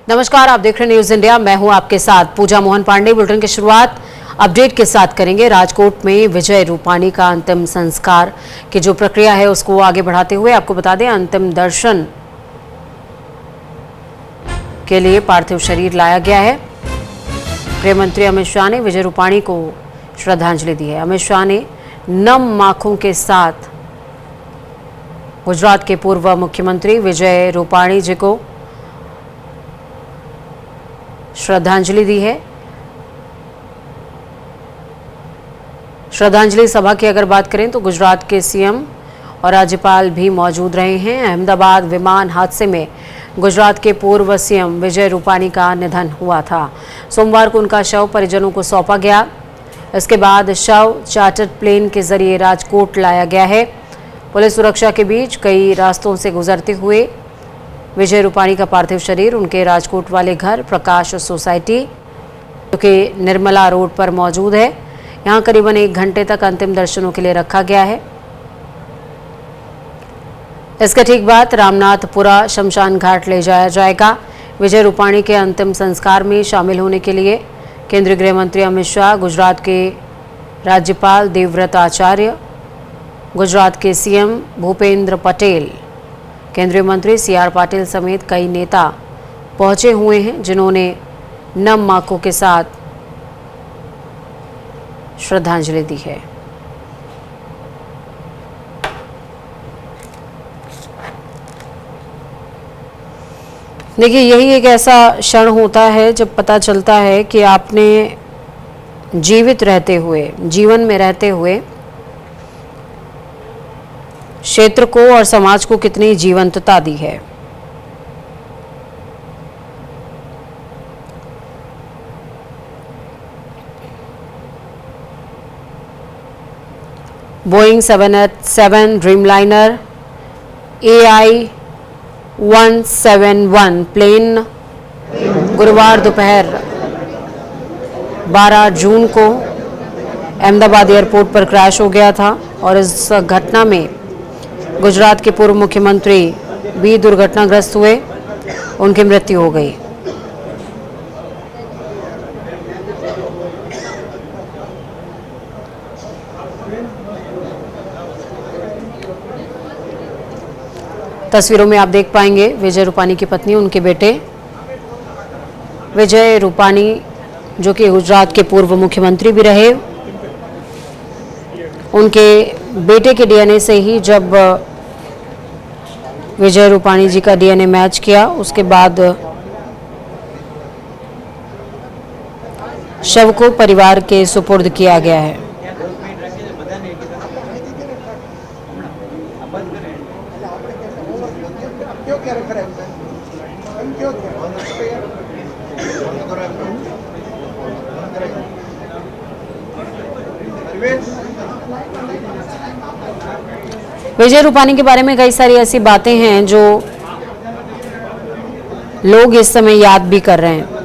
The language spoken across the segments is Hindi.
नमस्कार, आप देख रहे हैं न्यूज इंडिया। मैं हूं आपके साथ पूजा मोहन पांडे। बुलेटिन की शुरुआत अपडेट के साथ करेंगे। राजकोट में विजय रूपाणी का अंतिम संस्कार की जो प्रक्रिया है उसको आगे बढ़ाते हुए आपको बता दें, अंतिम दर्शन के लिए पार्थिव शरीर लाया गया है। गृह मंत्री अमित शाह ने विजय रूपाणी को श्रद्धांजलि दी है। अमित शाह ने नम आंखों के साथ गुजरात के पूर्व मुख्यमंत्री विजय रूपाणी जी को श्रद्धांजलि दी है। श्रद्धांजलि सभा की अगर बात करें तो गुजरात के सीएम और राज्यपाल भी मौजूद रहे हैं। अहमदाबाद विमान हादसे में गुजरात के पूर्व सीएम विजय रूपाणी का निधन हुआ था। सोमवार को उनका शव परिजनों को सौंपा गया। इसके बाद शव चार्टर्ड प्लेन के जरिए राजकोट लाया गया है। पुलिस सुरक्षा के बीच कई रास्तों से गुजरते हुए विजय रूपाणी का पार्थिव शरीर उनके राजकोट वाले घर प्रकाश सोसाइटी जो कि निर्मला रोड पर मौजूद है, यहाँ करीबन 1 घंटे तक अंतिम दर्शनों के लिए रखा गया है। इसके ठीक बाद रामनाथपुरा शमशान घाट ले जाया जाएगा। विजय रूपाणी के अंतिम संस्कार में शामिल होने के लिए केंद्रीय गृह मंत्री अमित शाह, गुजरात के राज्यपाल देवव्रत आचार्य, गुजरात के सीएम भूपेंद्र पटेल, केंद्रीय मंत्री सीआर पाटिल समेत कई नेता पहुंचे हुए हैं, जिन्होंने नम आंखों के साथ श्रद्धांजलि दी है। देखिए, यही एक ऐसा क्षण होता है जब पता चलता है कि आपने जीवित रहते हुए, जीवन में रहते हुए क्षेत्र को और समाज को कितनी जीवंतता दी है। बोइंग 787 ड्रीमलाइनर AI 171 प्लेन गुरुवार दोपहर 12 जून को अहमदाबाद एयरपोर्ट पर क्रैश हो गया था और इस घटना में गुजरात के पूर्व मुख्यमंत्री भी दुर्घटनाग्रस्त हुए, उनकी मृत्यु हो गई। तस्वीरों में आप देख पाएंगे विजय रूपाणी की पत्नी, उनके बेटे विजय रूपाणी जो कि गुजरात के पूर्व मुख्यमंत्री भी रहे, उनके बेटे के डीएनए से ही जब विजय रूपाणी जी का डीएनए मैच किया, उसके बाद शव को परिवार के सुपुर्द किया गया है। विजय रूपाणी के बारे में कई सारी ऐसी बातें हैं जो लोग इस समय याद भी कर रहे हैं।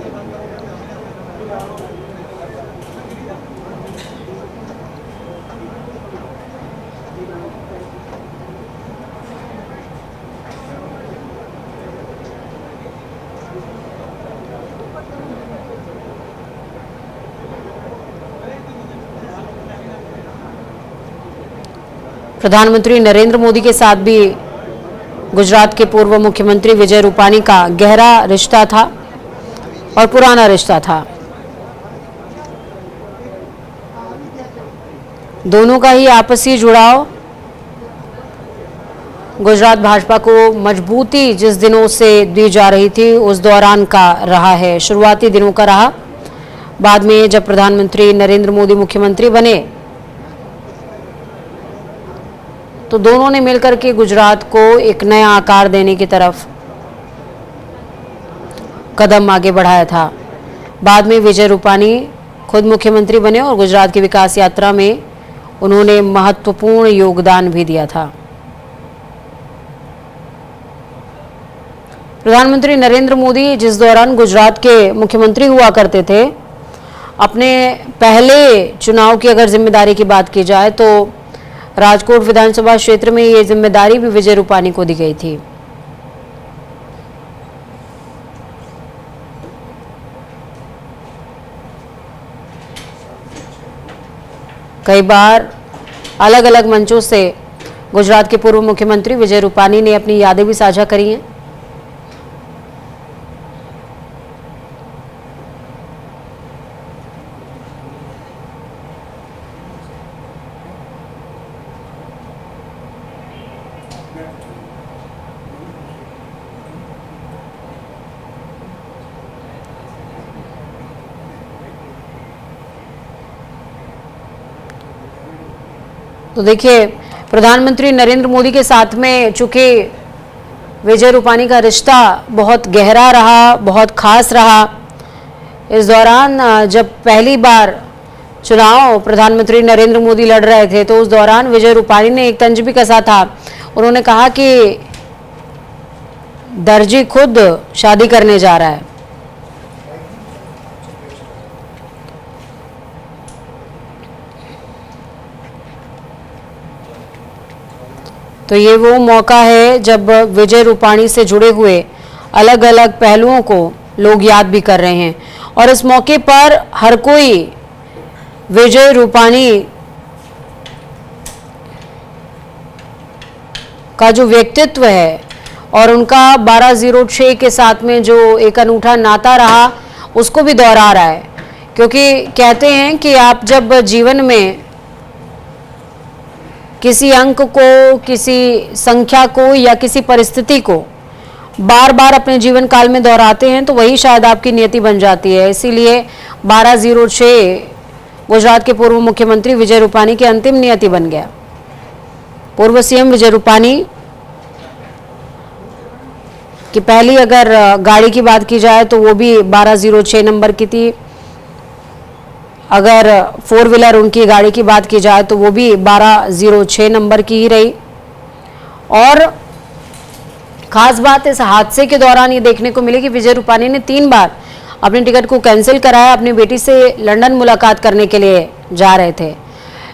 प्रधानमंत्री नरेंद्र मोदी के साथ भी गुजरात के पूर्व मुख्यमंत्री विजय रूपाणी का गहरा रिश्ता था और पुराना रिश्ता था। दोनों का ही आपसी जुड़ाव गुजरात भाजपा को मजबूती जिस दिनों से दी जा रही थी उस दौरान का रहा है, शुरुआती दिनों का रहा। बाद में जब प्रधानमंत्री नरेंद्र मोदी मुख्यमंत्री बने तो दोनों ने मिलकर के गुजरात को एक नया आकार देने की तरफ कदम आगे बढ़ाया था। बाद में विजय रूपाणी खुद मुख्यमंत्री बने और गुजरात की विकास यात्रा में उन्होंने महत्वपूर्ण योगदान भी दिया था। प्रधानमंत्री नरेंद्र मोदी जिस दौरान गुजरात के मुख्यमंत्री हुआ करते थे, अपने पहले चुनाव की अगर जिम्मेदारी की बात की जाए तो राजकोट विधानसभा क्षेत्र में ये जिम्मेदारी भी विजय रूपाणी को दी गई थी। कई बार अलग अलग मंचों से गुजरात के पूर्व मुख्यमंत्री विजय रूपानी ने अपनी यादें भी साझा करी हैं। तो देखिए, प्रधानमंत्री नरेंद्र मोदी के साथ में चूंकि विजय रूपानी का रिश्ता बहुत गहरा रहा, बहुत खास रहा। इस दौरान जब पहली बार चुनाव प्रधानमंत्री नरेंद्र मोदी लड़ रहे थे तो उस दौरान विजय रूपानी ने एक तंज भी कसा था। उन्होंने कहा कि दर्जी खुद शादी करने जा रहा है। तो ये वो मौका है जब विजय रूपानी से जुड़े हुए अलग अलग पहलुओं को लोग याद भी कर रहे हैं और इस मौके पर हर कोई विजय रूपानी का जो व्यक्तित्व है और उनका 1206 के साथ में जो एक अनूठा नाता रहा उसको भी दोहरा रहा है, क्योंकि कहते हैं कि आप जब जीवन में किसी अंक को, किसी संख्या को या किसी परिस्थिति को बार बार अपने जीवन काल में दोहराते हैं तो वही शायद आपकी नियति बन जाती है। इसीलिए 1206 गुजरात के पूर्व मुख्यमंत्री विजय रूपानी की अंतिम नियति बन गया। पूर्व सीएम विजय रूपानी की पहली अगर गाड़ी की बात की जाए तो वो भी 1206 नंबर की थी। अगर 4 व्हीलर उनकी गाड़ी की बात की जाए तो वो भी 1206 नंबर की ही रही। और खास बात इस हादसे के दौरान ये देखने को मिली कि विजय रूपानी ने 3 बार अपनी टिकट को कैंसिल कराया। अपनी बेटी से लंदन मुलाकात करने के लिए जा रहे थे।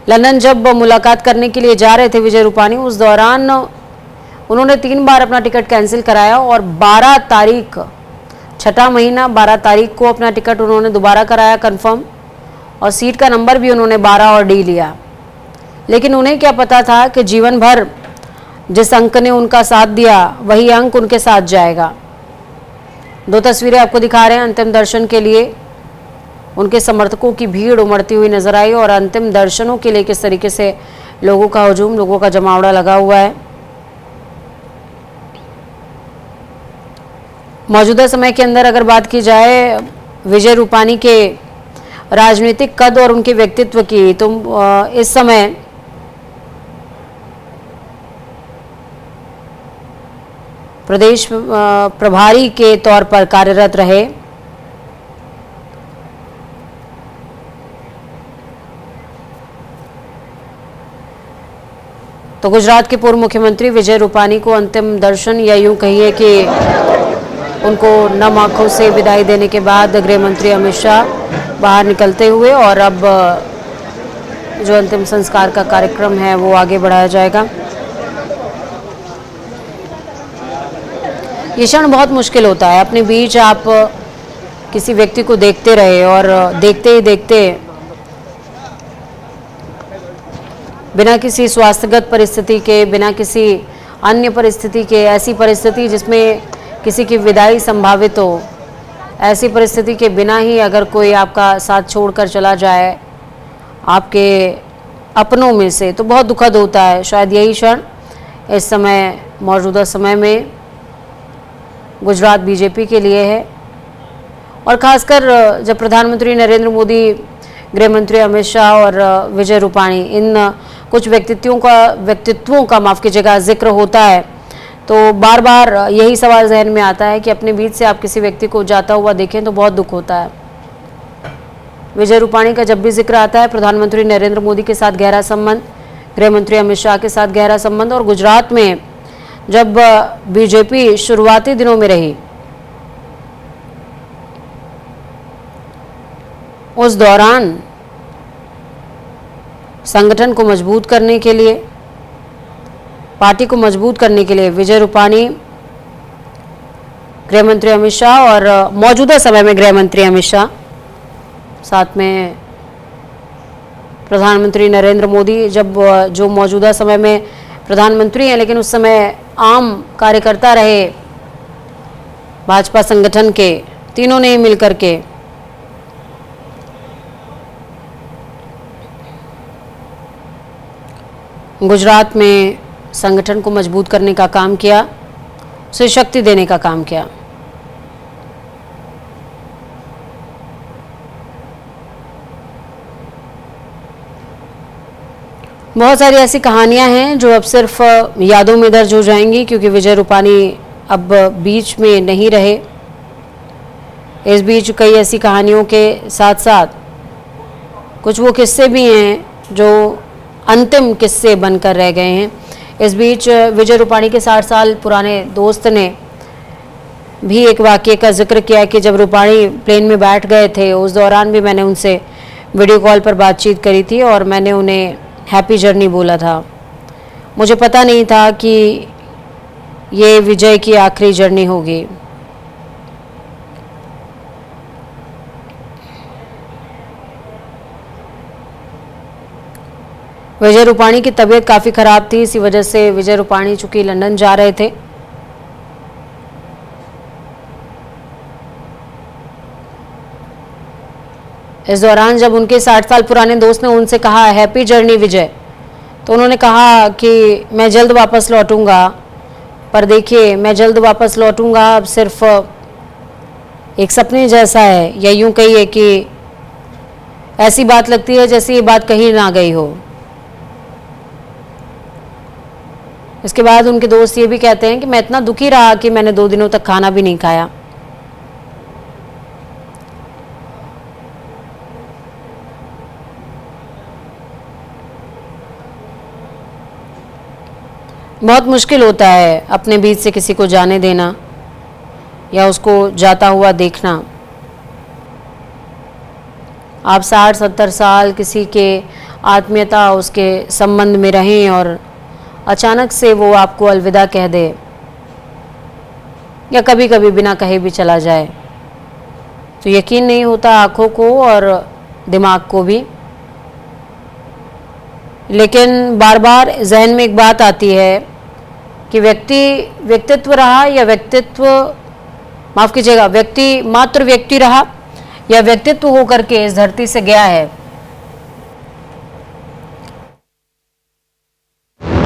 लंदन जब मुलाकात करने के लिए जा रहे थे विजय रूपानी, उस दौरान उन्होंने 3 बार अपना टिकट कैंसिल कराया और 12 तारीख, 6वां महीना 12 तारीख को अपना टिकट उन्होंने दोबारा कराया कंफर्म और सीट का नंबर भी उन्होंने 12 और डी लिया। लेकिन उन्हें क्या पता था कि जीवन भर जिस अंक ने उनका साथ दिया वही अंक उनके साथ जाएगा। 2 तस्वीरें आपको दिखा रहे हैं। अंतिम दर्शन के लिए उनके समर्थकों की भीड़ उमड़ती हुई नजर आई और अंतिम दर्शनों के लिए किस तरीके से लोगों का हुजूम, लोगों का जमावड़ा लगा हुआ है। मौजूदा समय के अंदर अगर बात की जाए विजय रूपानी के राजनीतिक कद और उनके व्यक्तित्व की, तो इस समय प्रदेश प्रभारी के तौर पर कार्यरत रहे। तो गुजरात के पूर्व मुख्यमंत्री विजय रूपानी को अंतिम दर्शन या यूं कहिए कि उनको नम आंखों से विदाई देने के बाद गृह मंत्री अमित शाह बाहर निकलते हुए और अब जो अंतिम संस्कार का कार्यक्रम है वो आगे बढ़ाया जाएगा। ये क्षण बहुत मुश्किल होता है। अपने बीच आप किसी व्यक्ति को देखते रहे और देखते ही देखते बिना किसी स्वास्थ्यगत परिस्थिति के, बिना किसी अन्य परिस्थिति के, ऐसी परिस्थिति जिसमें किसी की विदाई संभावित हो, ऐसी परिस्थिति के बिना ही अगर कोई आपका साथ छोड़कर चला जाए आपके अपनों में से, तो बहुत दुखद होता है। शायद यही क्षण इस समय, मौजूदा समय में गुजरात बीजेपी के लिए है और खासकर जब प्रधानमंत्री नरेंद्र मोदी, गृह मंत्री अमित शाह और विजय रूपानी, इन कुछ व्यक्तित्वों का माफ़ कीजिएगा जिक्र होता है तो बार बार यही सवाल जहन में आता है कि अपने बीच से आप किसी व्यक्ति को जाता हुआ देखें तो बहुत दुख होता है। विजय रूपानी का जब भी जिक्र आता है, प्रधानमंत्री नरेंद्र मोदी के साथ गहरा संबंध, गृह मंत्री अमित शाह के साथ गहरा संबंध, और गुजरात में जब बीजेपी शुरुआती दिनों में रही उस दौरान संगठन को मजबूत करने के लिए, पार्टी को मजबूत करने के लिए विजय रूपानी, गृह मंत्री अमित शाह और मौजूदा समय में गृह मंत्री अमित शाह, साथ में प्रधानमंत्री नरेंद्र मोदी जब जो मौजूदा समय में प्रधानमंत्री हैं, लेकिन उस समय आम कार्यकर्ता रहे भाजपा संगठन के, तीनों ने मिलकर के गुजरात में संगठन को मजबूत करने का काम किया, उसे शक्ति देने का काम किया। बहुत सारी ऐसी कहानियां हैं जो अब सिर्फ यादों में दर्ज हो जाएंगी, क्योंकि विजय रूपानी अब बीच में नहीं रहे। इस बीच कई ऐसी कहानियों के साथ साथ कुछ वो किस्से भी हैं जो अंतिम किस्से बनकर रह गए हैं। इस बीच विजय रूपानी के 60 साल पुराने दोस्त ने भी एक वाकये का जिक्र किया कि जब रूपानी प्लेन में बैठ गए थे, उस दौरान भी मैंने उनसे वीडियो कॉल पर बातचीत करी थी और मैंने उन्हें हैप्पी जर्नी बोला था। मुझे पता नहीं था कि ये विजय की आखिरी जर्नी होगी। विजय रूपानी की तबीयत काफ़ी ख़राब थी, इसी वजह से विजय रूपानी चूंकि लंदन जा रहे थे, इस दौरान जब उनके 60 साल पुराने दोस्त ने उनसे कहा हैप्पी जर्नी विजय, तो उन्होंने कहा कि मैं जल्द वापस लौटूंगा। पर देखिए, मैं जल्द वापस लौटूंगा अब सिर्फ एक सपने जैसा है, या यूं कहिए कि ऐसी बात लगती है जैसे ये बात कहीं ना गई हो। इसके बाद उनके दोस्त ये भी कहते हैं कि मैं इतना दुखी रहा कि मैंने 2 दिनों तक खाना भी नहीं खाया। बहुत मुश्किल होता है अपने बीच से किसी को जाने देना या उसको जाता हुआ देखना। आप 60-70 साल किसी के आत्मीयता, उसके संबंध में रहें और अचानक से वो आपको अलविदा कह दे, या कभी कभी बिना कहे भी चला जाए, तो यकीन नहीं होता आँखों को और दिमाग को भी। लेकिन बार बार जहन में एक बात आती है कि व्यक्तित्व रहा या व्यक्ति मात्र व्यक्ति रहा या व्यक्तित्व होकर के इस धरती से गया है।